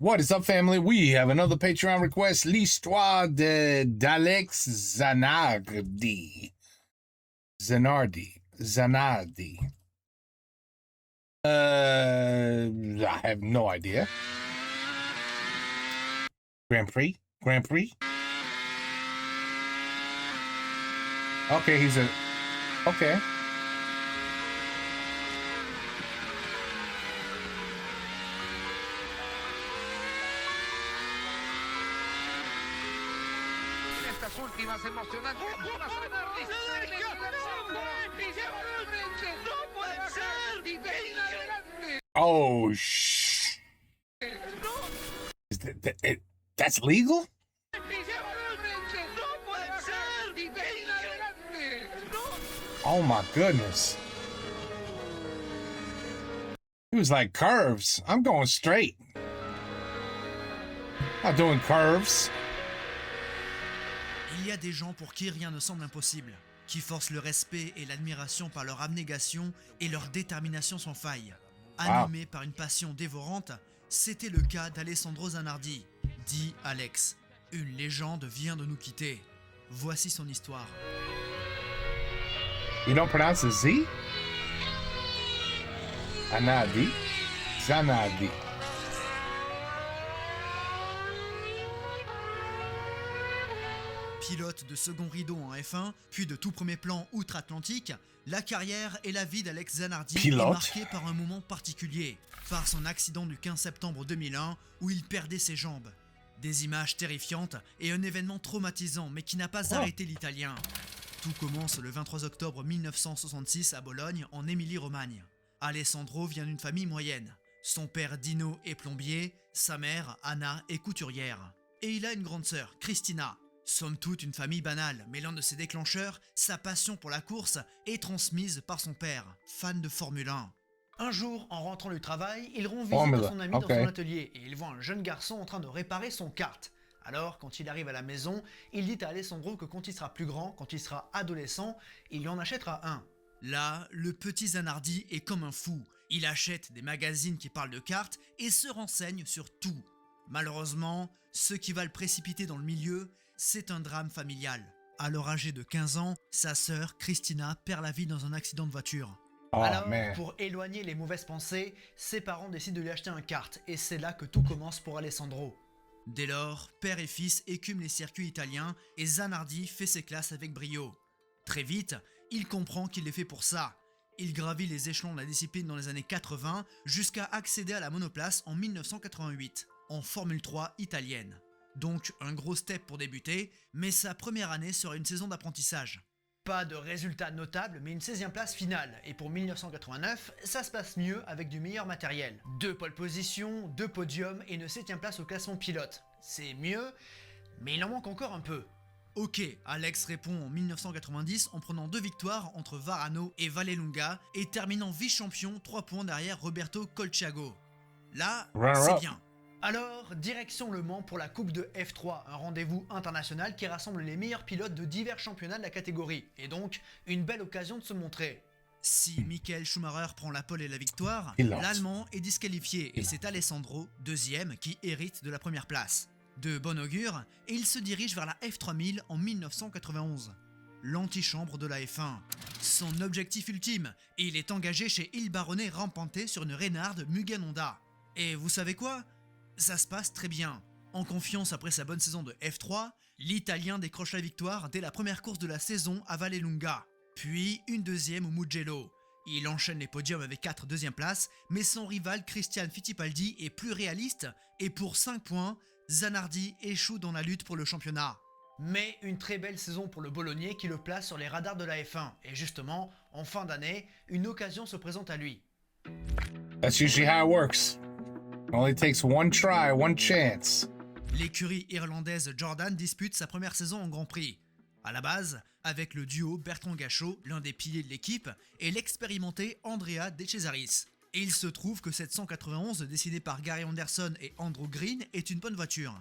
What is up, family? We have another Patreon request. L'histoire d'Alex Zanardi. Zanardi. I have no idea. Grand Prix? Okay, he's a... Okay. Estas últimas emocionantes. Oh, Is that's legal? Oh my goodness. He was like, curves. I'm going straight. Not doing curves. Il y a des gens pour qui rien ne semble impossible, qui forcent le respect et l'admiration par leur abnégation et leur détermination sans faille. Animé par une passion dévorante, c'était le cas d'Alessandro Zanardi, dit Alex. Une légende vient de nous quitter. Voici son histoire. You don't pronounce the Z? Zanardi. Pilote de second rideau en F1, puis de tout premier plan outre-Atlantique, la carrière et la vie d'Alex Zanardi est marquée par un moment particulier, par son accident du 15 septembre 2001 où il perdait ses jambes. Des images terrifiantes et un événement traumatisant mais qui n'a pas arrêté l'Italien. Tout commence le 23 octobre 1966 à Bologne, en Émilie-Romagne. Alessandro vient d'une famille moyenne. Son père Dino est plombier, sa mère Anna est couturière. Et il a une grande sœur, Christina. Somme toute une famille banale, mais l'un de ses déclencheurs, sa passion pour la course, est transmise par son père, fan de Formule 1. Un jour, en rentrant du travail, il rend visite à son ami dans son atelier et il voit un jeune garçon en train de réparer son kart. Alors, quand il arrive à la maison, il dit à Alessandro que quand il sera plus grand, quand il sera adolescent, il lui en achètera un. Là, le petit Zanardi est comme un fou. Il achète des magazines qui parlent de cartes et se renseigne sur tout. Malheureusement, ce qui va le précipiter dans le milieu, c'est un drame familial. Alors âgé de 15 ans, sa sœur, Christina, perd la vie dans un accident de voiture. Pour éloigner les mauvaises pensées, ses parents décident de lui acheter un kart et c'est là que tout commence pour Alessandro. Dès lors, père et fils écument les circuits italiens et Zanardi fait ses classes avec brio. Très vite, il comprend qu'il est fait pour ça. Il gravit les échelons de la discipline dans les années 80 jusqu'à accéder à la monoplace en 1988, en Formule 3 italienne. Donc un gros step pour débuter, mais sa première année sera une saison d'apprentissage. Pas de résultats notables, mais une 16e place finale. Et pour 1989, ça se passe mieux avec du meilleur matériel. 2 pole positions, 2 podiums et une 7e place au classement pilote. C'est mieux, mais il en manque encore un peu. Ok, Alex répond en 1990 en prenant 2 victoires entre Varano et Vallelunga et terminant vice-champion 3 points derrière Roberto Colciago. Là, c'est bien. Alors, direction Le Mans pour la Coupe de F3, un rendez-vous international qui rassemble les meilleurs pilotes de divers championnats de la catégorie, et donc une belle occasion de se montrer. Si Michael Schumacher prend la pole et la victoire, l'Allemand est disqualifié et c'est Alessandro, deuxième, qui hérite de la première place. De bon augure, et il se dirige vers la F3000 en 1991. L'antichambre de la F1. Son objectif ultime, et il est engagé chez Il Baronnet Rampante sur une Reynard Mugen Honda. Et vous savez quoi ? Ça se passe très bien. En confiance après sa bonne saison de F3, l'Italien décroche la victoire dès la première course de la saison à Vallelunga, puis une deuxième au Mugello. Il enchaîne les podiums avec 4 deuxièmes places, mais son rival Christian Fittipaldi est plus réaliste et pour 5 points, Zanardi échoue dans la lutte pour le championnat. Mais une très belle saison pour le Bolognais qui le place sur les radars de la F1 et justement, en fin d'année, une occasion se présente à lui. That's usually how it works. It only takes one try, one chance. L'écurie irlandaise Jordan dispute sa première saison en Grand Prix. À la base, avec le duo Bertrand Gachot, l'un des piliers de l'équipe, et l'expérimenté Andrea De Cesaris. Et il se trouve que cette 191 dessinée par Gary Anderson et Andrew Green est une bonne voiture.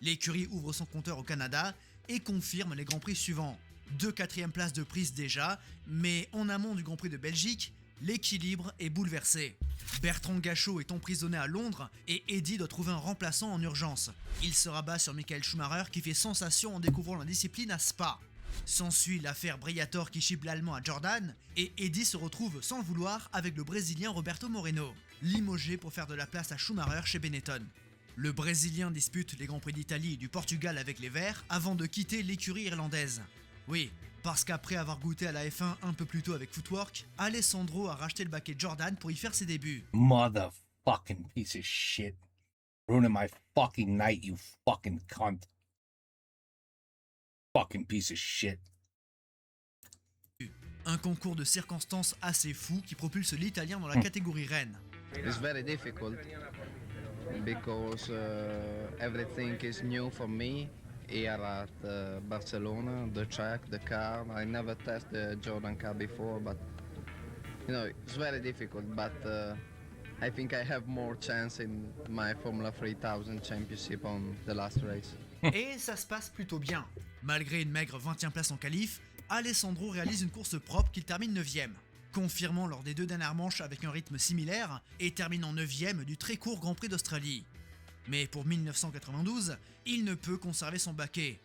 L'écurie ouvre son compteur au Canada et confirme les Grands Prix suivants. 2 quatrièmes places de prise déjà, mais en amont du Grand Prix de Belgique, l'équilibre est bouleversé. Bertrand Gachot est emprisonné à Londres et Eddy doit trouver un remplaçant en urgence. Il se rabat sur Michael Schumacher qui fait sensation en découvrant la discipline à Spa. S'ensuit l'affaire Briatore qui chipe l'allemand à Jordan et Eddy se retrouve sans le vouloir avec le brésilien Roberto Moreno, limogé pour faire de la place à Schumacher chez Benetton. Le brésilien dispute les Grands Prix d'Italie et du Portugal avec les Verts avant de quitter l'écurie irlandaise. Oui, parce qu'après avoir goûté à la F1 un peu plus tôt avec Footwork, Alessandro a racheté le baquet Jordan pour y faire ses débuts. Motherfucking piece of shit. Ruining my fucking night, you fucking cunt. Fucking piece of shit. Un concours de circonstances assez fou qui propulse l'Italien dans la catégorie reine. It's very difficult because everything is new for me here at Barcelona, the track, the car. I never tested the Jordan car before, but you know it's very difficult. But I think I have more chance in my Formula 3000 championship on the last race. Et ça se passe plutôt bien. Malgré une maigre 20e place en qualif, Alessandro réalise une course propre qu'il termine 9e, confirmant lors des 2 dernières manches avec un rythme similaire et terminant 9e du très court Grand Prix d'Australie. Mais pour 1992, il ne peut conserver son baquet.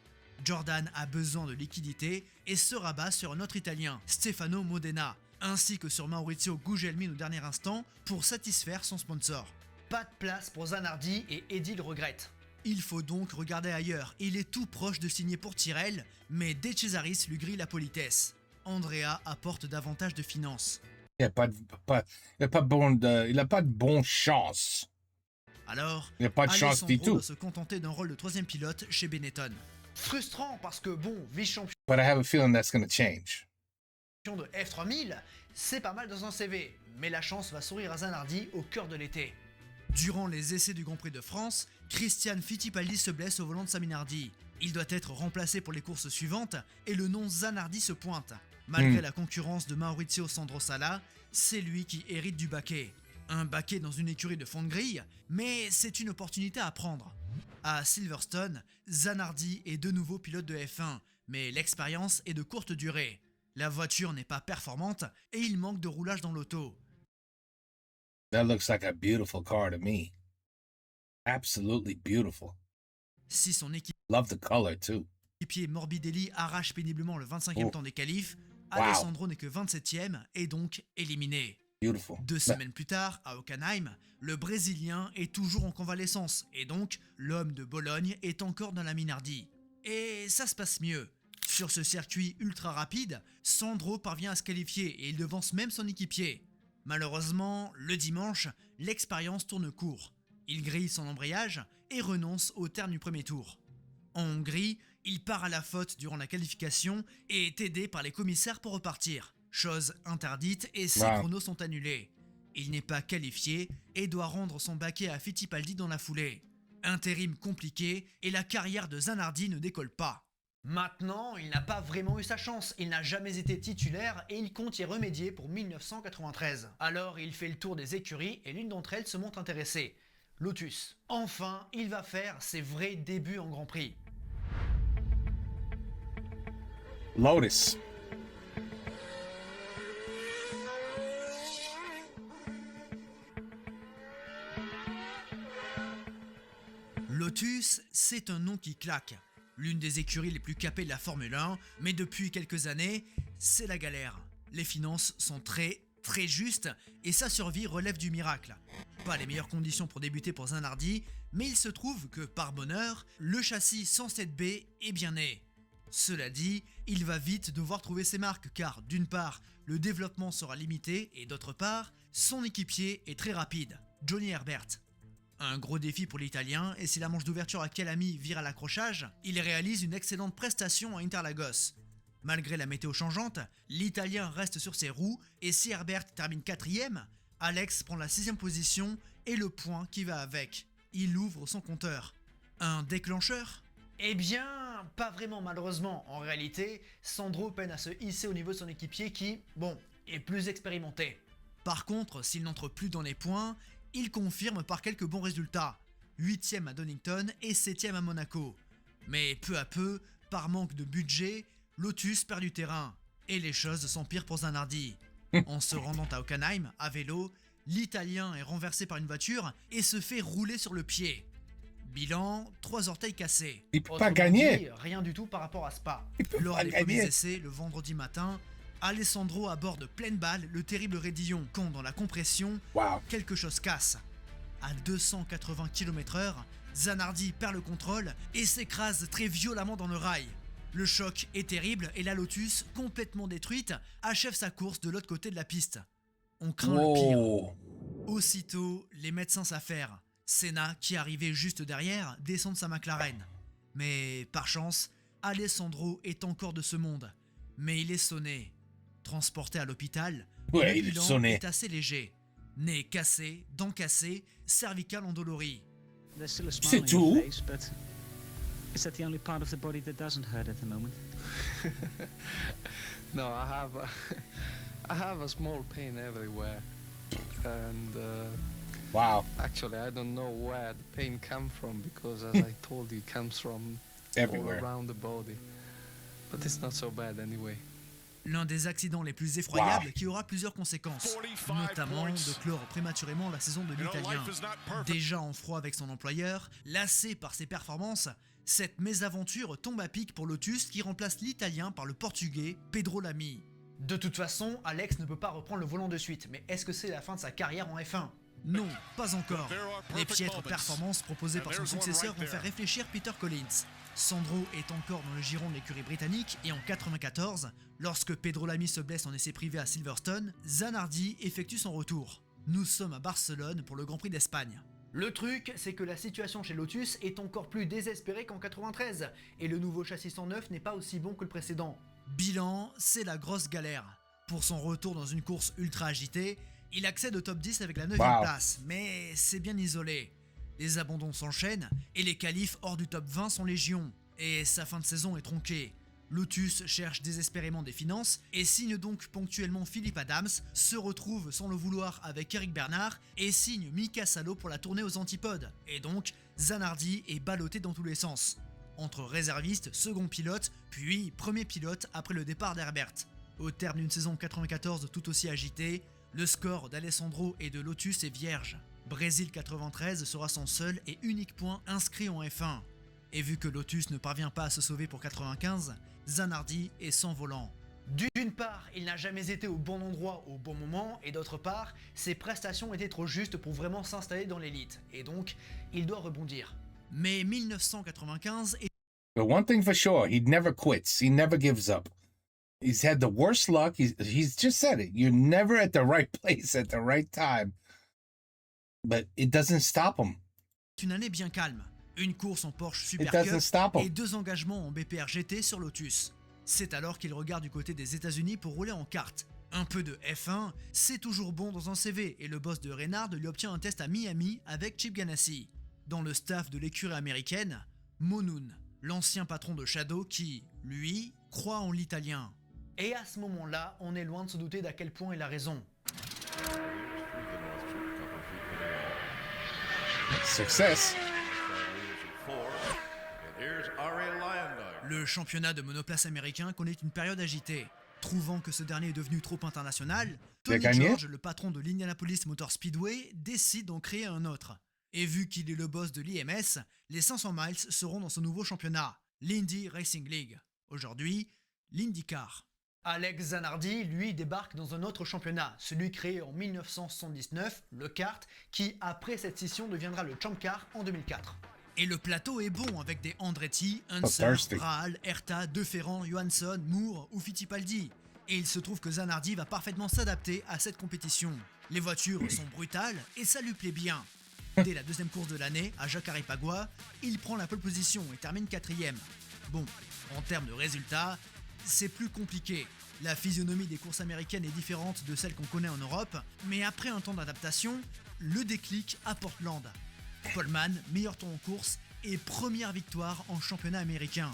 Jordan a besoin de liquidité et se rabat sur un autre Italien, Stefano Modena, ainsi que sur Maurizio Gugelmin au dernier instant pour satisfaire son sponsor. Pas de place pour Zanardi et Eddy le regrette. Il faut donc regarder ailleurs, il est tout proche de signer pour Tyrrell, mais De Cesaris lui grille la politesse. Andrea apporte davantage de finances. Il n'a pas de bonne chance. Alors, il n'a pas de chance du Alessandro tout. doit se contenter d'un rôle de 3e pilote chez Benetton. Frustrant parce que bon, vice-champion But I have a feeling that's going to change. de F3000, c'est pas mal dans un CV, mais la chance va sourire à Zanardi au cœur de l'été. Durant les essais du Grand Prix de France, Christian Fittipaldi se blesse au volant de sa Minardi. Il doit être remplacé pour les courses suivantes et le nom Zanardi se pointe. Malgré la concurrence de Maurizio Sandro Sala, c'est lui qui hérite du baquet. Un baquet dans une écurie de fond de grille, mais c'est une opportunité à prendre. À Silverstone, Zanardi est de nouveau pilote de F1, mais l'expérience est de courte durée. La voiture n'est pas performante et il manque de roulage dans l'auto. That looks like a beautiful car to me. Absolutely beautiful. Si son Love the color too. équipier Morbidelli arrache péniblement le 25e temps des qualifs, Wow. Alessandro n'est que 27e et donc éliminé. Beautiful. 2 semaines plus tard, à Hockenheim, le Brésilien est toujours en convalescence et donc l'homme de Bologne est encore dans la Minardi. Et ça se passe mieux. Sur ce circuit ultra rapide, Sandro parvient à se qualifier et il devance même son équipier. Malheureusement, le dimanche, l'expérience tourne court. Il grille son embrayage et renonce au terme du premier tour. En Hongrie, il part à la faute durant la qualification et est aidé par les commissaires pour repartir. Chose interdite et ses chronos sont annulés. Il n'est pas qualifié et doit rendre son baquet à Fittipaldi dans la foulée. Intérim compliqué et la carrière de Zanardi ne décolle pas. Maintenant, il n'a pas vraiment eu sa chance, il n'a jamais été titulaire et il compte y remédier pour 1993. Alors il fait le tour des écuries et l'une d'entre elles se montre intéressée. Lotus. Enfin, il va faire ses vrais débuts en Grand Prix. Lotus. Lotus, c'est un nom qui claque. L'une des écuries les plus capées de la Formule 1, mais depuis quelques années, c'est la galère. Les finances sont très justes et sa survie relève du miracle. Pas les meilleures conditions pour débuter pour Zanardi, mais il se trouve que par bonheur, le châssis 107B est bien né. Cela dit, il va vite devoir trouver ses marques car d'une part, le développement sera limité et d'autre part, son équipier est très rapide, Johnny Herbert. Un gros défi pour l'Italien et si la manche d'ouverture à Calami vire à l'accrochage, il réalise une excellente prestation à Interlagos. Malgré la météo changeante, l'Italien reste sur ses roues et si Herbert termine 4ème, Alex prend la 6ème position et le point qui va avec. Il ouvre son compteur. Un déclencheur ? Eh bien, pas vraiment malheureusement. En réalité, Sandro peine à se hisser au niveau de son équipier qui, bon, est plus expérimenté. Par contre, s'il n'entre plus dans les points, il confirme par quelques bons résultats. 8ème à Donington et 7ème à Monaco. Mais peu à peu, par manque de budget, Lotus perd du terrain. Et les choses s'empirent pour Zanardi. En se rendant à Hockenheim, à vélo, l'Italien est renversé par une voiture et se fait rouler sur le pied. Bilan, 3 orteils cassés. Il peut pas Autrement gagner. dit, rien du tout par rapport à Spa. Il peut Lors pas des gagner. premiers essais, le vendredi matin, Alessandro aborde pleine balle le terrible raidillon quand dans la compression, Wow. quelque chose casse. À 280 km/h, Zanardi perd le contrôle et s'écrase très violemment dans le rail. Le choc est terrible et la Lotus, complètement détruite, achève sa course de l'autre côté de la piste. On craint le pire. Whoa. Aussitôt, les médecins s'affairent. Senna, qui arrivait juste derrière, descend de sa McLaren. Mais par chance, Alessandro est encore de ce monde. Mais il est sonné. Transporté à l'hôpital, Ouais, le il est bilan sonné. est assez léger. Nez cassé, dents cassées, cervicales endolories. There's still a C'est smile on tout? your face, but is that the only part of the body that doesn't hurt at the moment? No, I have a small pain everywhere, and Wow. actually I don't know where the pain comes from because, as I told you, it comes from Everywhere. all around the body. But it's not so bad anyway. L'un des accidents les plus effroyables Wow. qui aura plusieurs conséquences, notamment de clore prématurément la saison de l'Italien. Déjà en froid avec son employeur, lassé par ses performances, cette mésaventure tombe à pic pour Lotus qui remplace l'Italien par le Portugais Pedro Lamy. De toute façon, Alex ne peut pas reprendre le volant de suite, mais est-ce que c'est la fin de sa carrière en F1 ? Non, pas encore. Les piètres performances proposées par son successeur vont faire réfléchir Peter Collins. Sandro est encore dans le giron de l'écurie britannique et en 94, lorsque Pedro Lamy se blesse en essai privé à Silverstone, Zanardi effectue son retour. Nous sommes à Barcelone pour le Grand Prix d'Espagne. Le truc, c'est que la situation chez Lotus est encore plus désespérée qu'en 93, et le nouveau châssis 109 n'est pas aussi bon que le précédent. Bilan, c'est la grosse galère. Pour son retour dans une course ultra agitée, il accède au top 10 avec la 9ème Wow. place, mais c'est bien isolé. Les abandons s'enchaînent et les qualifs hors du top 20 sont légion. Et sa fin de saison est tronquée. Lotus cherche désespérément des finances et signe donc ponctuellement Philippe Adams, se retrouve sans le vouloir avec Eric Bernard et signe Mika Salo pour la tournée aux antipodes. Et donc, Zanardi est ballotté dans tous les sens. Entre réserviste, second pilote, puis premier pilote après le départ d'Herbert. Au terme d'une saison 94 tout aussi agitée, le score d'Alessandro et de Lotus est vierge. Brésil 93 sera son seul et unique point inscrit en F1. Et vu que Lotus ne parvient pas à se sauver pour 95, Zanardi est sans volant. D'une part, il n'a jamais été au bon endroit au bon moment, et d'autre part, ses prestations étaient trop justes pour vraiment s'installer dans l'élite, et donc, il doit rebondir. Mais 1995 est But one thing for sure, he never quits. He never gives up. He's had the worst luck. He's just said it. You're never at the right place at the right time. But it doesn't stop him. une année bien calme. Une course en Porsche It Super doesn't Cup stop him. et 2 engagements en BPR GT sur Lotus. C'est alors qu'il regarde du côté des États-Unis pour rouler en kart. Un peu de F1, c'est toujours bon dans un CV et le boss de Reynard lui obtient un test à Miami avec Chip Ganassi. Dans le staff de l'écurie américaine, Monoun, l'ancien patron de Shadow qui, lui, croit en l'italien. Et à ce moment-là, on est loin de se douter d'à quel point il a raison. Success. Le championnat de monoplace américain connaît une période agitée. Trouvant que ce dernier est devenu trop international, Tony gagné George, le patron de l'Indianapolis Motor Speedway, décide d'en créer un autre. Et vu qu'il est le boss de l'IMS, les 500 miles seront dans ce nouveau championnat, l'Indy Racing League. Aujourd'hui, l'IndyCar. Alex Zanardi, lui, débarque dans un autre championnat, celui créé en 1979, le kart, qui, après cette scission, deviendra le Champ Car en 2004. Et le plateau est bon avec des Andretti, Unser, thirsty. Rahal, Herta, De Ferrand, Johansson, Moore ou Fittipaldi. Et il se trouve que Zanardi va parfaitement s'adapter à cette compétition. Les voitures sont brutales et ça lui plaît bien. Dès la deuxième course de l'année, à Jacaré-Pagua, il prend la pole position et termine 4ème. Bon, en termes de résultats, c'est plus compliqué. La physionomie des courses américaines est différente de celle qu'on connaît en Europe, mais après un temps d'adaptation, le déclic à Portland. Coleman, meilleur temps en course et première victoire en championnat américain.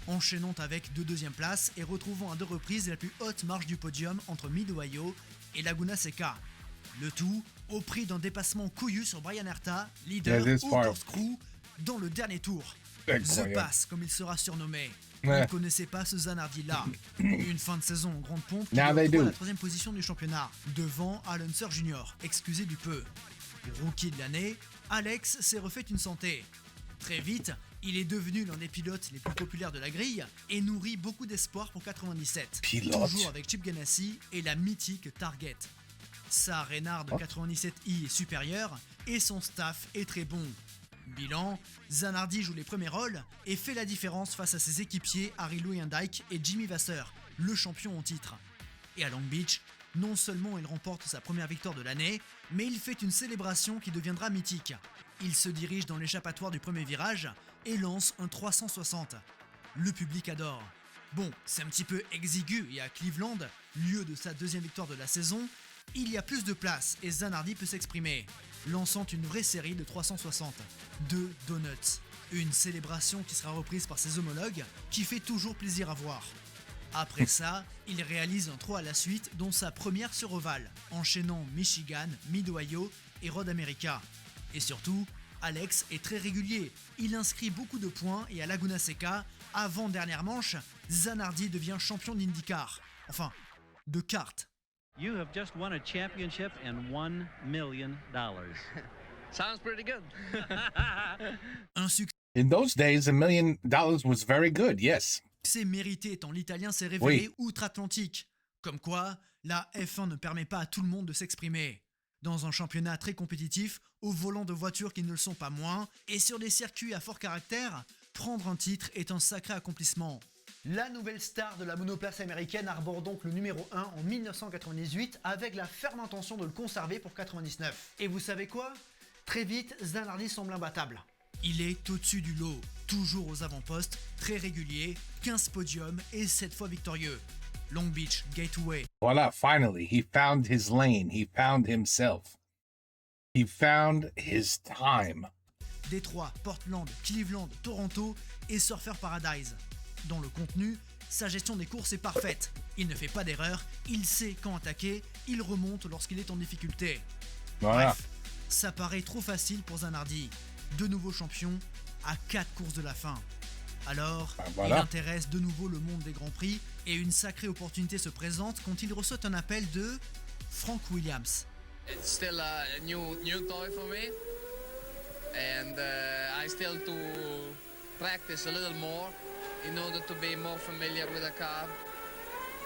Enchaînant avec 2 deuxièmes places et retrouvant à 2 reprises la plus haute marge du podium entre Mid-Ohio et Laguna Seca. Le tout au prix d'un dépassement couillu sur Brian Herta, leader Yeah, this au part. corkscrew dans le dernier tour. The Incroyable. Pass, comme il sera surnommé. Ouais. Vous ne connaissez pas ce Zanardi-là. Une fin de saison en grande pompe qui Now le they retrouve à do. la 3e position du championnat, devant Al Unser Jr., excusez du peu. Rookie de l'année, Alex s'est refait une santé. Très vite, il est devenu l'un des pilotes les plus populaires de la grille et nourrit beaucoup d'espoir pour 97. Pilote. Toujours avec Chip Ganassi et la mythique Target. Sa Reynard de 97i est supérieure et son staff est très bon. Bilan, Zanardi joue les premiers rôles et fait la différence face à ses équipiers Harry Luyendijk et Jimmy Vasser, le champion en titre. Et à Long Beach, non seulement il remporte sa première victoire de l'année, mais il fait une célébration qui deviendra mythique. Il se dirige dans l'échappatoire du premier virage et lance un 360. Le public adore. Bon, c'est un petit peu exigu et à Cleveland, lieu de sa 2e victoire de la saison, il y a plus de place et Zanardi peut s'exprimer, lançant une vraie série de 360, de Donuts. Une célébration qui sera reprise par ses homologues, qui fait toujours plaisir à voir. Après ça, il réalise un 3 à la suite, dont sa première sur ovale, enchaînant Michigan, Mid-Ohio et Road America. Et surtout, Alex est très régulier, il inscrit beaucoup de points et à Laguna Seca, avant dernière manche, Zanardi devient champion d'IndyCar. Enfin, de kart. You have just won a championship and $1 million. Sounds pretty good. Un succès In those days, $1 million was very good, yes. mérité tant l'italien s'est révélé Oui. outre-Atlantique. Comme quoi, la F1 ne permet pas à tout le monde de s'exprimer. Dans un championnat très compétitif, au volant de voitures qui ne le sont pas moins, et sur des circuits à fort caractère, prendre un titre est un sacré accomplissement. La nouvelle star de la monoplace américaine arbore donc le numéro 1 en 1998 avec la ferme intention de le conserver pour 99. Et vous savez quoi ? Très vite, Zanardi semble imbattable. Il est au-dessus du lot, toujours aux avant-postes, très régulier, 15 podiums et 7 fois victorieux. Long Beach, Gateway, Voila, finally, he found his lane. He found himself. He found his time. Détroit, Portland, Cleveland, Toronto et Surfer Paradise. Dans le contenu, sa gestion des courses est parfaite. Il ne fait pas d'erreur, il sait quand attaquer, il remonte lorsqu'il est en difficulté. Voilà. Bref, ça paraît trop facile pour Zanardi. De nouveau champion à 4 courses de la fin. Alors, voilà. il intéresse de nouveau le monde des Grands Prix et une sacrée opportunité se présente quand il reçoit un appel de Frank Williams. It's still a new toy for me, and I still to practice a little more in order to be more familiar with the car.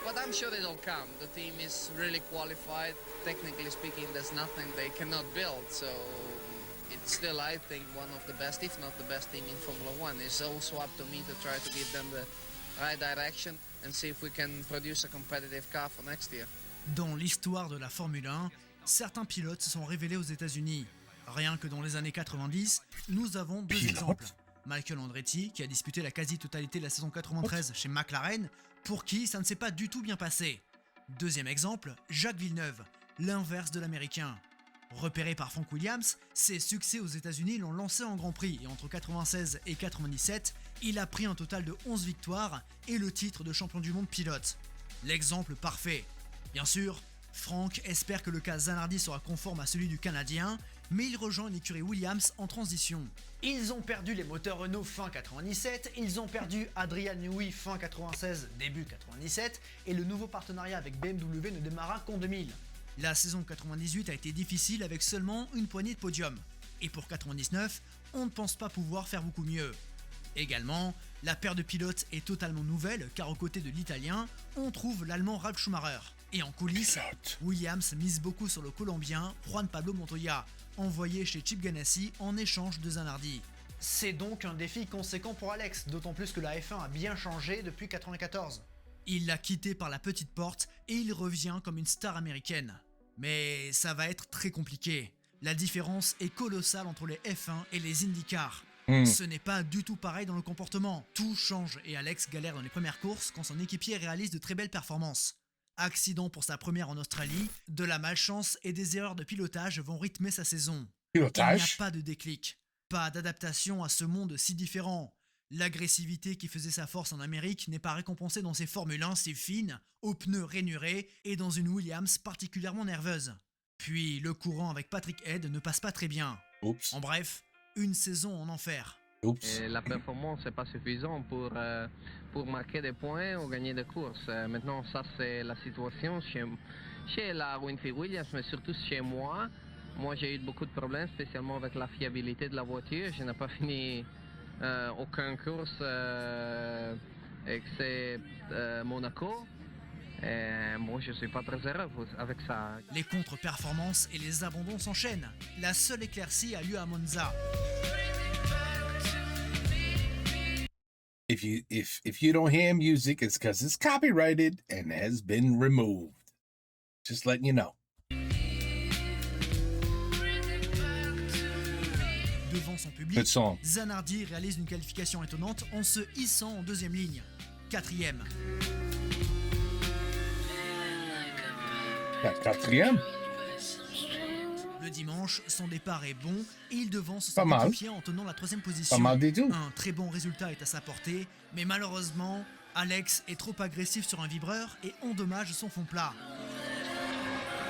But I'm sure it'll come. The team is really qualified. Technically speaking, there's nothing they cannot build. So it's still, I think, one of the best, if not the best team in Formula One. It's also up to me to try to give them the right direction and see if we can produce a competitive car for next year. Dans l'histoire de la Formule 1, certains pilotes se sont révélés aux États-Unis. Rien que dans les années 90, nous avons 2 exemples. Michael Andretti, qui a disputé la quasi-totalité de la saison 93 chez McLaren, pour qui ça ne s'est pas du tout bien passé. Deuxième exemple, Jacques Villeneuve, l'inverse de l'américain. Repéré par Frank Williams, ses succès aux États-Unis l'ont lancé en Grand Prix et entre 96 et 97, il a pris un total de 11 victoires et le titre de champion du monde pilote. L'exemple parfait. Bien sûr, Frank espère que le cas Zanardi sera conforme à celui du Canadien, mais il rejoint une écurie Williams en transition. Ils ont perdu les moteurs Renault fin 97, ils ont perdu Adrian Newey fin 96, début 97, et le nouveau partenariat avec BMW ne démarra qu'en 2000. La saison 98 a été difficile avec seulement une poignée de podiums. Et pour 99, on ne pense pas pouvoir faire beaucoup mieux. Également, la paire de pilotes est totalement nouvelle car aux côtés de l'italien, on trouve l'allemand Ralf Schumacher. Et en coulisses, Williams mise beaucoup sur le colombien Juan Pablo Montoya, envoyé chez Chip Ganassi en échange de Zanardi. C'est donc un défi conséquent pour Alex, d'autant plus que la F1 a bien changé depuis 94. Il l'a quitté par la petite porte et il revient comme une star américaine. Mais ça va être très compliqué. La différence est colossale entre les F1 et les IndyCar. Ce n'est pas du tout pareil dans le comportement. Tout change et Alex galère dans les premières courses quand son équipier réalise de très belles performances. Accident pour sa première en Australie, de la malchance et des erreurs de pilotage vont rythmer sa saison. Il n'y a pas de déclic, pas d'adaptation à ce monde si différent. L'agressivité qui faisait sa force en Amérique n'est pas récompensée dans ses Formule 1 si fines, aux pneus rainurés et dans une Williams particulièrement nerveuse. Puis le courant avec Patrick Head ne passe pas très bien. Oups. En bref, une saison en enfer. Oops. Et la performance n'est pas suffisante pour marquer des points ou gagner des courses. Maintenant, ça, c'est la situation chez la Winfield Williams, mais surtout chez moi. Moi, j'ai eu beaucoup de problèmes, spécialement avec la fiabilité de la voiture. Je n'ai pas fini aucune course except Monaco. Et moi, je ne suis pas très heureux avec ça. Les contre-performances et les abandons s'enchaînent. La seule éclaircie a lieu à Monza. If you don't hear music, it's because it's copyrighted and has been removed. Just letting you know. Devant son public, Good song. Zanardi réalise une qualification étonnante en se hissant en deuxième ligne. 4e. Quatrième. Le dimanche, son départ est bon et il devance Pas son mal. équipier en tenant la 3e position. Pas mal du tout. Un très bon résultat est à sa portée, mais malheureusement, Alex est trop agressif sur un vibreur et endommage son fond plat.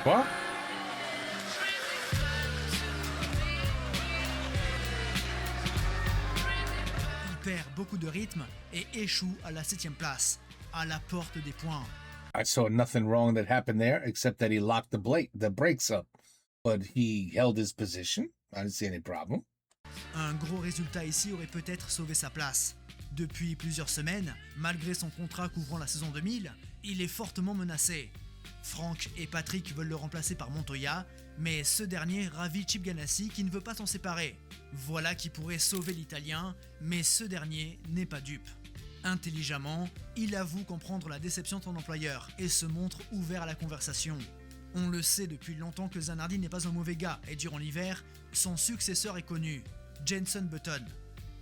Quoi? Il perd beaucoup de rythme et échoue à la 7e place, à la porte des points. I saw nothing wrong that happened there except that he locked the brakes up. But he held his position. I didn't see any problem. Un gros résultat ici aurait peut-être sauvé sa place. Depuis plusieurs semaines, malgré son contrat couvrant la saison 2000, il est fortement menacé. Franck et Patrick veulent le remplacer par Montoya, mais ce dernier ravit Chip Ganassi qui ne veut pas s'en séparer. Voilà qui pourrait sauver l'Italien, mais ce dernier n'est pas dupe. Intelligemment, il avoue comprendre la déception de son employeur et se montre ouvert à la conversation. On le sait depuis longtemps que Zanardi n'est pas un mauvais gars et durant l'hiver, son successeur est connu, Jenson Button.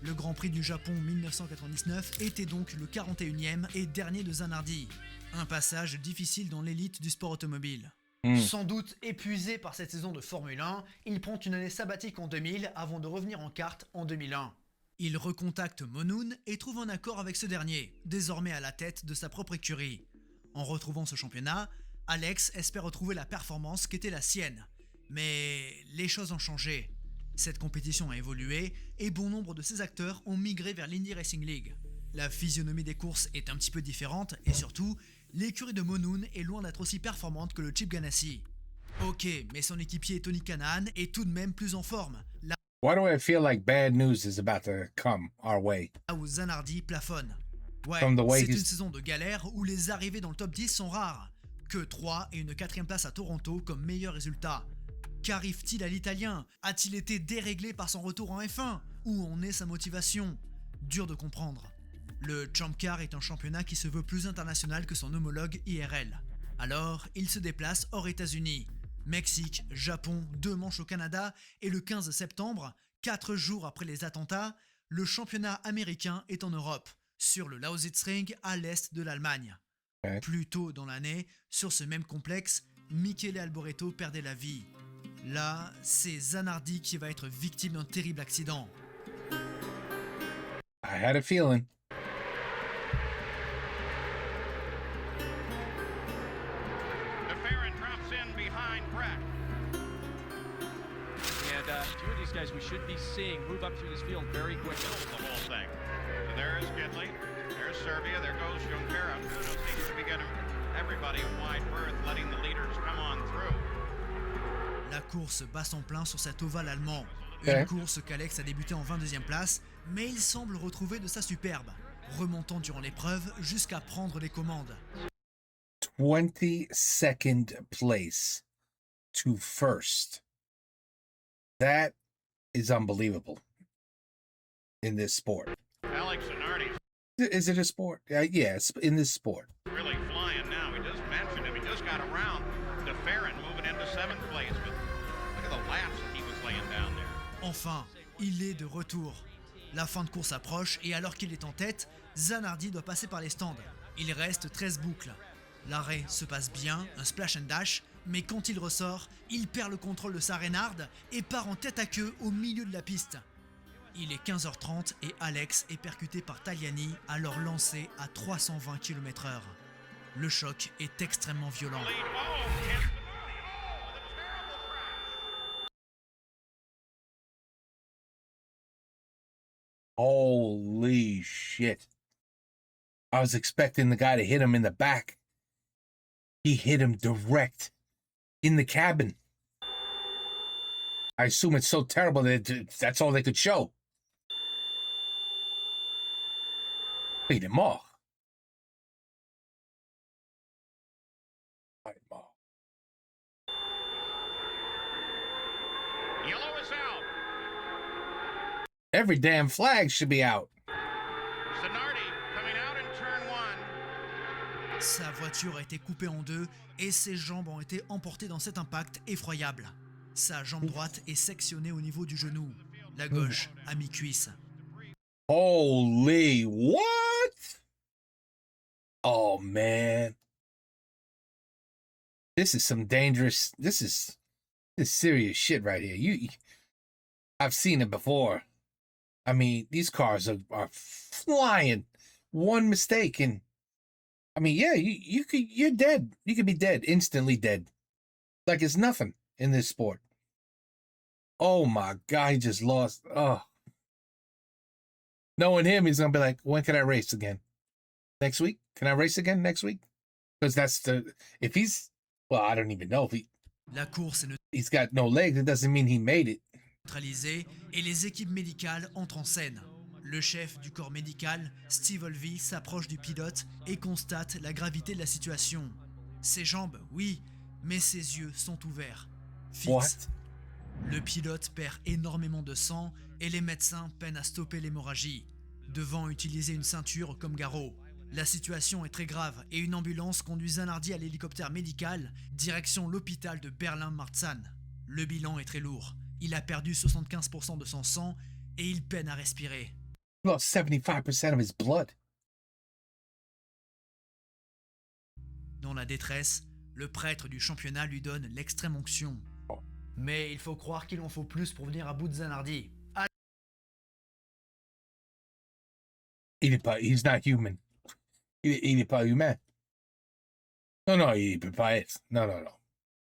Le Grand Prix du Japon 1999 était donc le 41e et dernier de Zanardi. Un passage difficile dans l'élite du sport automobile. Sans doute épuisé par cette saison de Formule 1, il prend une année sabbatique en 2000 avant de revenir en kart en 2001. Il recontacte Monoun et trouve un accord avec ce dernier, désormais à la tête de sa propre écurie. En retrouvant ce championnat, Alex espère retrouver la performance qu'était la sienne. Mais les choses ont changé. Cette compétition a évolué et bon nombre de ses acteurs ont migré vers l'Indy Racing League. La physionomie des courses est un petit peu différente et surtout, l'écurie de Monoun est loin d'être aussi performante que le Chip Ganassi. Ok, mais son équipier Tony Kanaan est tout de même plus en forme. Là Why do I feel like bad news is about to come our way? où Zanardi plafonne. Ouais, From the way c'est une he's- saison de galère où les arrivées dans le top 10 sont rares. Que 3 et une 4e place à Toronto comme meilleur résultat. Qu'arrive-t-il à l'Italien? A-t-il été déréglé par son retour en F1? Où en est sa motivation? Dur de comprendre. Le Champ Car est un championnat qui se veut plus international que son homologue IRL. Alors, il se déplace hors États-Unis. Mexique, Japon, 2 manches au Canada et le 15 septembre, 4 jours après les attentats, le championnat américain est en Europe, sur le Lausitzring à l'est de l'Allemagne. Ouais. Plus tôt dans l'année, sur ce même complexe, Michele Alboreto perdait la vie. Là, c'est Zanardi qui va être victime d'un terrible accident. I had a feeling. DeFerrin drops in behind Brett. And two of these guys we should be seeing move up through this field very quickly. Kills the whole thing. So there is Gidley. There's Serbia. There goes Junqueira. Seems to be getting everybody a wide berth, letting the leaders come on through. La course bat son plein sur cet ovale allemand. Ouais. Une course qu'Alex a débuté en 22e place, mais il semble retrouver de sa superbe, remontant durant l'épreuve jusqu'à prendre les commandes. 22nd place to first. That is unbelievable in this sport. Alex Zanardi Is it a sport? Yes, in this sport. really flying now. We just mentioned him. He just got around DeFerrin moving into 7th place. But look at the laps that he was laying down there. Enfin, il est de retour. La fin de course approche et alors qu'il est en tête, Zanardi doit passer par les stands. Il reste 13 boucles. L'arrêt se passe bien, un splash and dash, mais quand il ressort, il perd le contrôle de sa Reynard et part en tête à queue au milieu de la piste. Il est 15h30 et Alex est percuté par Tagliani alors lancé à 320 km/h. Le choc est extrêmement violent. Lead. Oh, hit. Holy shit. I was expecting the guy to hit him in the back. He hit him direct in the cabin. I assume it's so terrible that that's all they could show. Beat him off. Yellow is out. Every damn flag should be out. Zanardi coming out in turn 1. Sa voiture a été coupée en deux et ses jambes ont été emportées dans cet impact effroyable. Sa jambe droite est sectionnée au niveau du genou, la gauche à mi-cuisse. Holy what? Oh man. This is some dangerous, this is serious shit right here. I've seen it before. I mean, these cars are flying. One mistake and I mean, yeah, you're dead. You could be dead, instantly dead. Like it's nothing in this sport. Oh my God, he just lost. Oh. Knowing him, he's going to be like, when can I race again? Next week? Can I race again next week? Because if he's, well, I don't even know if La course est he's got no legs, it doesn't mean he made it. neutralisée et les équipes médicales entrent en scène. Le chef du corps médical, Steve Olvey, s'approche du pilote et constate la gravité de la situation. Ses jambes, oui, mais ses yeux sont ouverts. Fixes. What? Le pilote perd énormément de sang et les médecins peinent à stopper l'hémorragie, devant utiliser une ceinture comme garrot. La situation est très grave et une ambulance conduit Zanardi à l'hélicoptère médical, direction l'hôpital de Berlin-Marzahn. Le bilan est très lourd. Il a perdu 75% de son sang et il peine à respirer. He lost 75% of his blood. Dans la détresse, le prêtre du championnat lui donne l'extrême onction. Mais il faut croire qu'il en faut plus pour venir à bout de Zanardi. He's not human. Il n'est pas humain. Non, il peut pas être. Non.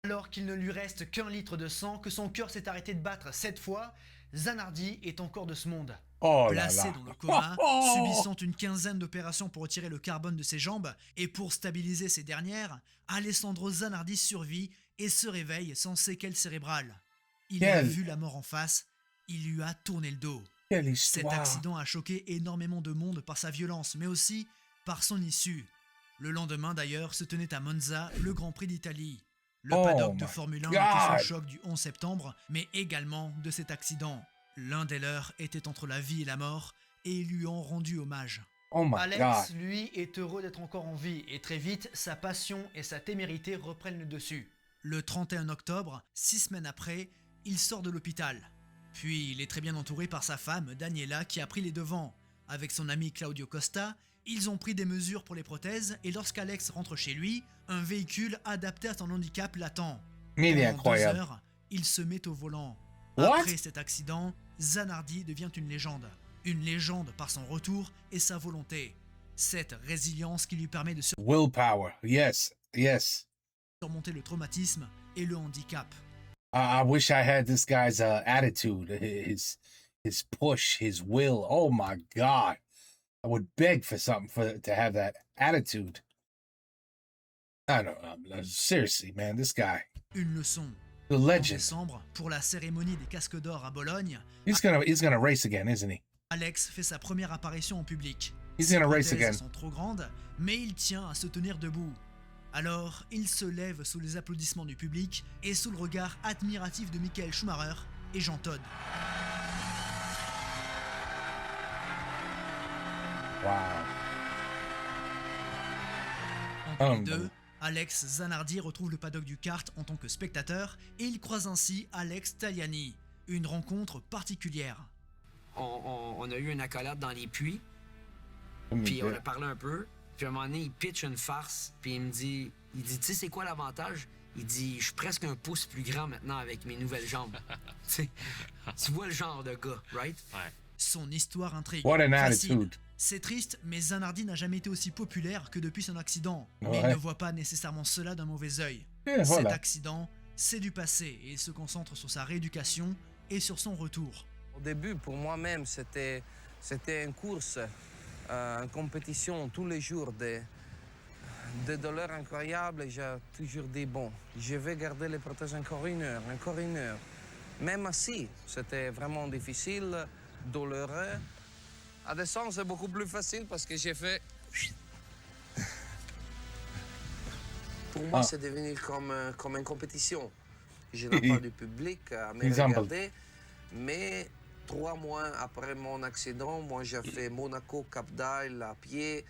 Alors qu'il ne lui reste qu'1 litre de sang, que son cœur s'est arrêté de battre 7 fois, Zanardi est encore de ce monde. Oh Placé là dans là. le coma, subissant une quinzaine d'opérations pour retirer le carbone de ses jambes et pour stabiliser ces dernières, Alessandro Zanardi survit et se réveille sans séquelles cérébrales. Il a vu la mort en face, il lui a tourné le dos. Quelle Cet histoire. accident a choqué énormément de monde par sa violence, mais aussi par son issue. Le lendemain d'ailleurs se tenait à Monza le Grand Prix d'Italie. Le paddock de Formule 1 était sous le choc du 11 septembre, mais également de cet accident. L'un des leurs était entre la vie et la mort, et ils lui ont rendu hommage. Oh my Alex, God. lui, est heureux d'être encore en vie, et très vite, sa passion et sa témérité reprennent le dessus. Le 31 octobre, 6 semaines après, il sort de l'hôpital. Puis il est très bien entouré par sa femme, Daniela, qui a pris les devants. Avec son ami Claudio Costa, ils ont pris des mesures pour les prothèses, et lorsqu'Alex rentre chez lui, un véhicule adapté à son handicap l'attend. Mais il est Pendant 2 incroyable. heures, il se met au volant. What? Après cet accident, Zanardi devient une légende. Une légende par son retour et sa volonté. Cette résilience qui lui permet de Willpower. Yes. surmonter le traumatisme et le handicap. I wish I had this guy's attitude, his push, his will. Oh my God. I would beg for something to have that attitude. I don't know. Seriously, man, this guy. Une leçon. The En legend. décembre, pour la cérémonie des casques d'or à Bologne, He's gonna race again, isn't he? Alex fait sa première apparition en public. He's Ses gonna race prothèses again. sont trop grandes, mais il tient à se tenir debout. Alors, il se lève sous les applaudissements du public et sous le regard admiratif de Michael Schumacher et Jean Todt. Wow. Entre les deux, Alex Zanardi retrouve le paddock du kart en tant que spectateur et il croise ainsi Alex Tagliani. Une rencontre particulière. On a eu une accolade dans les puits, puis on a parlé un peu, puis à un moment donné, il pitch une farce, puis il dit, tu sais c'est quoi l'avantage? Il dit, je suis presque un pouce plus grand maintenant avec mes nouvelles jambes. Tu vois le genre de gars, right? Ouais. Son histoire intrigue. What an Facile. attitude. C'est triste, mais Zanardi n'a jamais été aussi populaire que depuis son accident. Mais Ouais. il ne voit pas nécessairement cela d'un mauvais œil. Yeah, Cet voilà. accident, c'est du passé et il se concentre sur sa rééducation et sur son retour. Au début, pour moi-même, c'était C'était une course, une compétition tous les jours, des douleurs incroyables. Et j'ai toujours dit, bon, je vais garder les prothèses encore une heure. Même assis, c'était vraiment difficile, douloureux. À descendre, c'est beaucoup plus facile parce que j'ai fait... Pour moi, c'est devenu comme une compétition. Je n'ai pas de public à me regarder, mais 3 mois après mon accident, moi j'ai fait Monaco-Cap d'Isle à pied.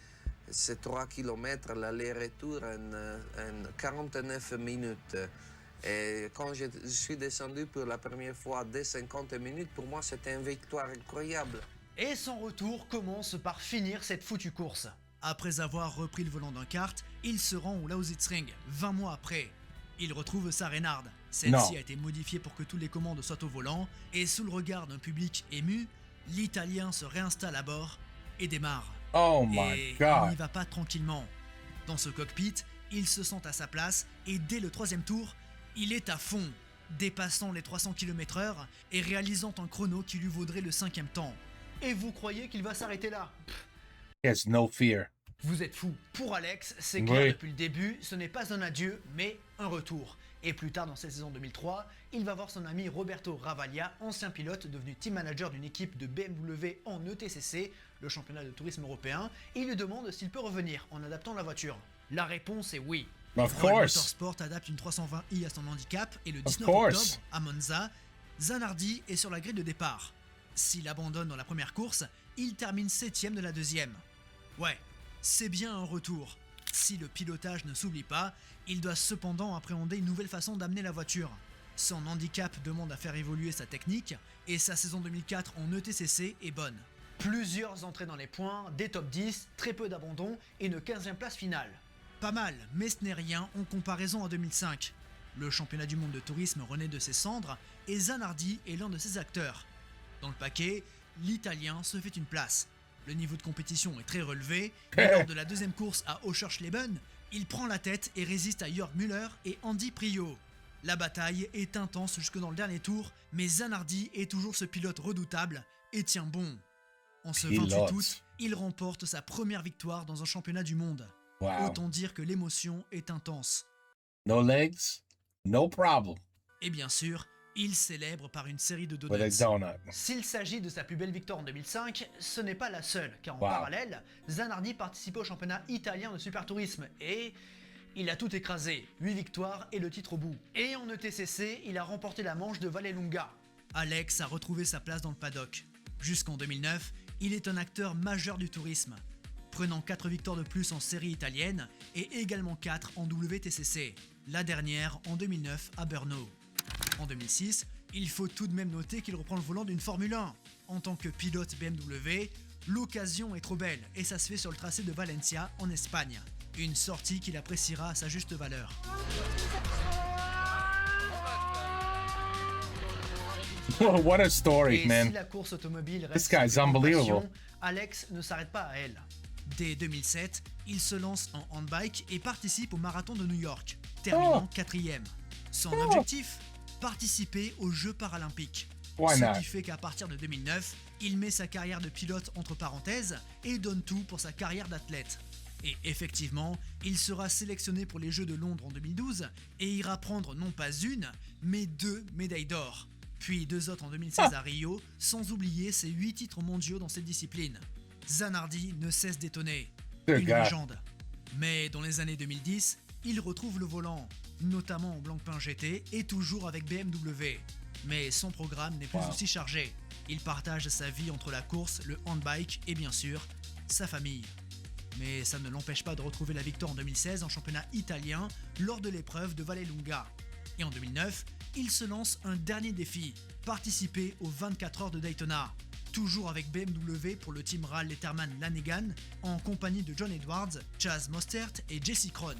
C'est 3 km l'aller-retour en 49 minutes. Et quand je suis descendu pour la première fois dès 50 minutes, pour moi c'était une victoire incroyable. Et son retour commence par finir cette foutue course. Après avoir repris le volant d'un kart, il se rend au Lausitzring, 20 mois après. Il retrouve sa Reynard. Celle-ci a été modifiée pour que toutes les commandes soient au volant, et sous le regard d'un public ému, l'Italien se réinstalle à bord et démarre. Oh my God! Il n'y va pas tranquillement. Dans ce cockpit, il se sent à sa place, et dès le 3e tour, il est à fond, dépassant les 300 km/h et réalisant un chrono qui lui vaudrait le 5e temps. Et vous croyez qu'il va s'arrêter là? He has no fear. Vous êtes fou. Pour Alex, c'est clair depuis le début, ce n'est pas un adieu, mais un retour. Et plus tard dans cette saison 2003, il va voir son ami Roberto Ravaglia, ancien pilote devenu team manager d'une équipe de BMW en ETCC, le championnat de tourisme européen, et il lui demande s'il peut revenir en adaptant la voiture. La réponse est oui. Of Roll course. Motorsport adapte une 320i à son handicap et le 19 octobre, à Monza, Zanardi est sur la grille de départ. S'il abandonne dans la première course, il termine 7ème de la deuxième. Ouais, c'est bien un retour. Si le pilotage ne s'oublie pas, il doit cependant appréhender une nouvelle façon d'amener la voiture. Son handicap demande à faire évoluer sa technique et sa saison 2004 en ETCC est bonne. Plusieurs entrées dans les points, des top 10, très peu d'abandon et une 15e place finale. Pas mal, mais ce n'est rien en comparaison à 2005. Le championnat du monde de tourisme renaît de ses cendres et Zanardi est l'un de ses acteurs. Dans le paquet, l'Italien se fait une place. Le niveau de compétition est très relevé, et lors de la deuxième course à Oschersleben, il prend la tête et résiste à Jörg Müller et Andy Priaulx. La bataille est intense jusque dans le dernier tour, mais Zanardi est toujours ce pilote redoutable et tient bon. En ce 28 août, il remporte sa première victoire dans un championnat du monde. Wow. Autant dire que l'émotion est intense. No legs, no problem. Et bien sûr, il célèbre par une série de With a donuts. donut. S'il s'agit de sa plus belle victoire en 2005, ce n'est pas la seule, car en parallèle, Zanardi participait au championnat italien de supertourisme et il a tout écrasé, 8 victoires et le titre au bout. Et en ETCC, il a remporté la manche de Vallelunga. Alex a retrouvé sa place dans le paddock. Jusqu'en 2009, il est un acteur majeur du tourisme, prenant 4 victoires de plus en série italienne et également 4 en WTCC, la dernière en 2009 à Brno. En 2006, il faut tout de même noter qu'il reprend le volant d'une Formule 1. En tant que pilote BMW, l'occasion est trop belle et ça se fait sur le tracé de Valencia en Espagne. Une sortie qu'il appréciera à sa juste valeur. What a story, Et man. si la course automobile This reste guy's sa plus grande unbelievable. passion, Alex ne s'arrête pas à elle. Dès 2007, il se lance en handbike et participe au marathon de New York, terminant 4e. Son objectif, participer aux Jeux paralympiques. Why Ce not? qui fait qu'à partir de 2009, il met sa carrière de pilote entre parenthèses et donne tout pour sa carrière d'athlète. Et effectivement, il sera sélectionné pour les Jeux de Londres en 2012 et ira prendre non pas une, mais 2 médailles d'or. Puis 2 autres en 2016 à Rio, sans oublier ses 8 titres mondiaux dans cette discipline. Zanardi ne cesse d'étonner. Good Une God. légende. Mais dans les années 2010, il retrouve le volant, notamment en Blancpain GT et toujours avec BMW. Mais son programme n'est plus aussi chargé. Il partage sa vie entre la course, le handbike et bien sûr, sa famille. Mais ça ne l'empêche pas de retrouver la victoire en 2016 en championnat italien lors de l'épreuve de Vallelunga. Et en 2009, il se lance un dernier défi, participer aux 24 heures de Daytona. Toujours avec BMW pour le team RAL Letterman Lanegan, en compagnie de John Edwards, Chaz Mostert et Jesse Krohn.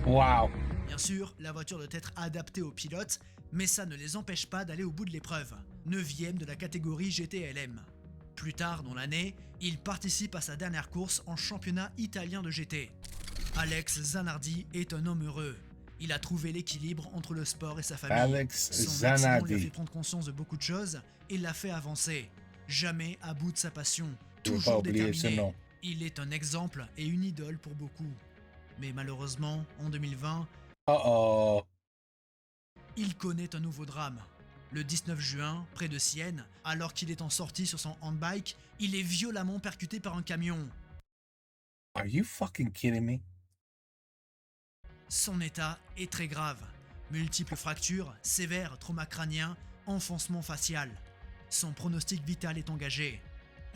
Wow. Bien sûr, la voiture doit être adaptée aux pilotes, mais ça ne les empêche pas d'aller au bout de l'épreuve. 9e de la catégorie GTLM. Plus tard dans l'année, il participe à sa dernière course en championnat italien de GT. Alex Zanardi est un homme heureux. Il a trouvé l'équilibre entre le sport et sa famille. Alex Son accident lui a Zanardi. fait prendre conscience de beaucoup de choses et l'a fait avancer. Jamais à bout de sa passion, toujours déterminé. Il est un exemple et une idole pour beaucoup. Mais malheureusement, en 2020, il connaît un nouveau drame. Le 19 juin, près de Sienne, alors qu'il est en sortie sur son handbike, il est violemment percuté par un camion. Are you fucking kidding me? Son état est très grave. Multiples fractures, sévères traumas crâniens, enfoncement facial. Son pronostic vital est engagé.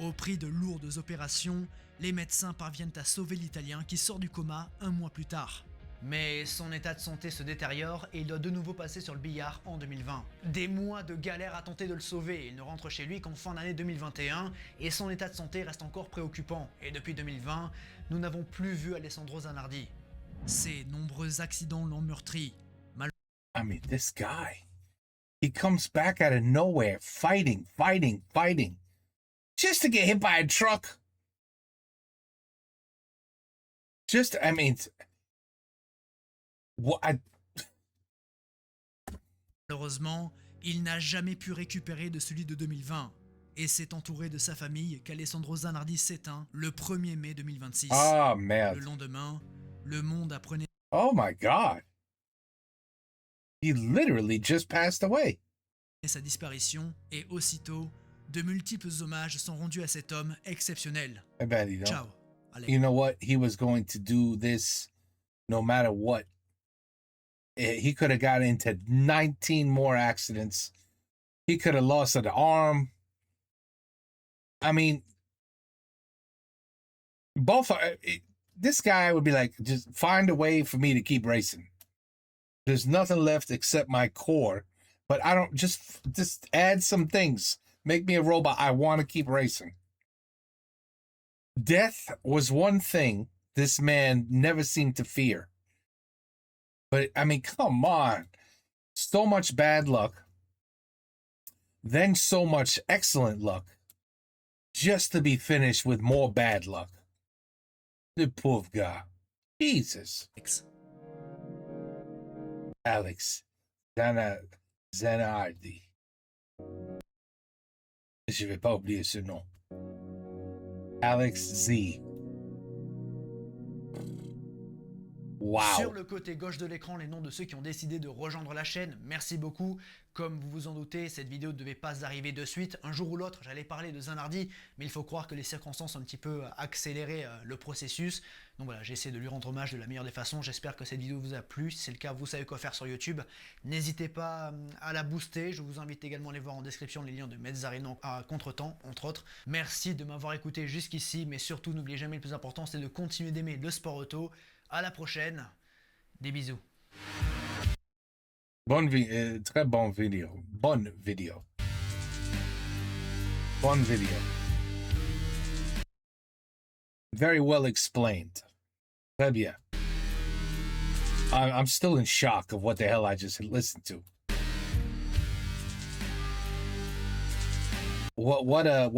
Au prix de lourdes opérations, les médecins parviennent à sauver l'Italien qui sort du coma un mois plus tard. Mais son état de santé se détériore et il doit de nouveau passer sur le billard en 2020. Des mois de galère à tenter de le sauver, il ne rentre chez lui qu'en fin d'année 2021 et son état de santé reste encore préoccupant. Et depuis 2020, nous n'avons plus vu Alessandro Zanardi. Ses nombreux accidents l'ont meurtri. I mean, this guy, he comes back out of nowhere, fighting, just to get hit by a truck. Malheureusement, il n'a jamais pu récupérer de celui de 2020 et s'est entouré de sa famille qu'Alessandro Zanardi s'éteint le 1er mai 2026. Oh, merde. Le lendemain, le monde apprenait Oh my God. He literally just passed away. sa disparition et aussitôt, de multiples hommages sont rendus à cet homme exceptionnel. I bet he don't. Ciao. Allez. You know what? He was going to do this no matter what. He could have got into 19 more accidents. He could have lost an arm. I mean, this guy would be like, just find a way for me to keep racing. There's nothing left except my core, but I don't, just add some things. Make me a robot. I want to keep racing. Death was one thing this man never seemed to fear. But, I mean, come on. So much bad luck. Then so much excellent luck. Just to be finished with more bad luck. The pauvre gars. Jesus. Alex Zanardi. Je vais pas oublier ce nom. Alex Z. Wow. Sur le côté gauche de l'écran, les noms de ceux qui ont décidé de rejoindre la chaîne. Merci beaucoup. Comme vous vous en doutez, cette vidéo ne devait pas arriver de suite. Un jour ou l'autre, j'allais parler de Zanardi, mais il faut croire que les circonstances ont un petit peu accéléré le processus. Donc voilà, j'ai essayé de lui rendre hommage de la meilleure des façons. J'espère que cette vidéo vous a plu. Si c'est le cas, vous savez quoi faire sur YouTube. N'hésitez pas à la booster. Je vous invite également à aller voir en description les liens de Mezzarino à Contretemps, entre autres. Merci de m'avoir écouté jusqu'ici, mais surtout, n'oubliez jamais le plus important, c'est de continuer d'aimer le sport auto. À la prochaine. Des bisous. Très bon vidéo. Bonne vidéo. Bonne vidéo. Very well explained. Très bien. I'm still in shock of what the hell I just listened to. What a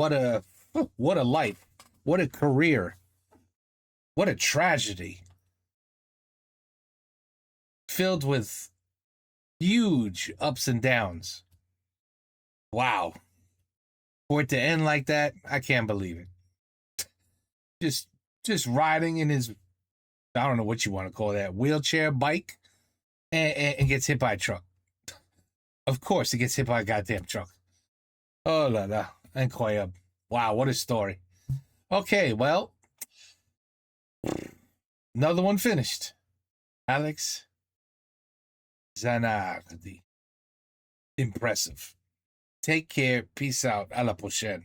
life. What a career. What a tragedy. Filled with huge ups and downs. Wow. For it to end like that, I can't believe it. Just riding in his, I don't know what you want to call that, wheelchair bike, and gets hit by a truck. Of course he gets hit by a goddamn truck. Oh la la. Incroyable. Wow, what a story. Okay, well, another one finished. Alex Zanardi. Impressive. Take care. Peace out. À la prochaine.